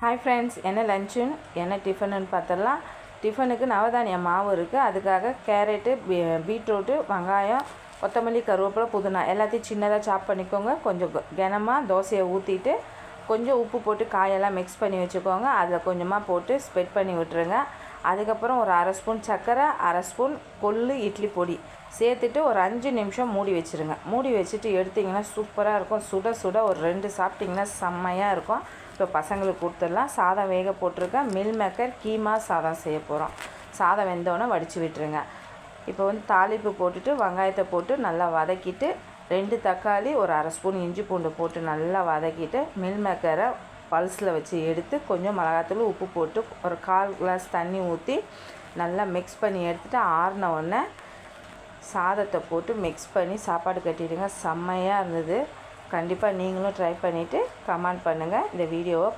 Hi friends, என்ன லஞ்சுன்னு என்ன டிஃபனுன்னு பார்த்துடலாம். டிஃபனுக்கு நவதானிய மாவு இருக்குது. அதுக்காக கேரட்டு, பீட்ரூட்டு, வெங்காயம், கொத்தமல்லி, கருவேப்பிலை, புதினா எல்லாத்தையும் சின்னதாக சாப் பண்ணிக்கோங்க. கொஞ்சம் கனமாக தோசையை ஊற்றிட்டு கொஞ்சம் உப்பு போட்டு காயெல்லாம் மிக்ஸ் பண்ணி வச்சுக்கோங்க. அதில் கொஞ்சமாக போட்டு ஸ்ப்ரெட் பண்ணி விட்டுருங்க. அதுக்கப்புறம் ஒரு அரை ஸ்பூன் சர்க்கரை, அரை ஸ்பூன் கொள்ளு இட்லி பொடி சேர்த்துட்டு ஒரு 5 நிமிஷம் மூடி வச்சுருங்க. மூடி வச்சுட்டு எடுத்திங்கன்னா சூப்பராக இருக்கும். சுட சுட ஒரு 2 சாப்பிட்டிங்கன்னா செம்மையாக இருக்கும். இப்போ பசங்களுக்கு கொடுத்துடலாம். சாதம் வேக போட்டிருக்கேன். மில் மேக்கர் கீமா சாதம் செய்ய போகிறோம். சாதம் வெந்தோடனே வடித்து விட்டுருங்க. இப்போ தாளிப்பு போட்டுட்டு வெங்காயத்தை போட்டு நல்லா வதக்கிட்டு 2 தக்காளி, ஒரு அரை ஸ்பூன் இஞ்சி பூண்டு போட்டு நல்லா வதக்கிட்டு மில் மேக்கரை பல்ஸில் வச்சு எடுத்து கொஞ்சம் மிளகாத்தூள் உப்பு போட்டு ஒரு 1/4 கிளாஸ் தண்ணி ஊற்றி நல்லா மிக்ஸ் பண்ணி எடுத்துகிட்டு ஆறின உடனே சாதத்தை போட்டு மிக்ஸ் பண்ணி சாப்பாடு கட்டிடுங்க. செம்மையாக இருந்தது. கண்டிப்பாக நீங்களும் ட்ரை பண்ணிவிட்டு கமெண்ட் பண்ணுங்கள். இந்த வீடியோவை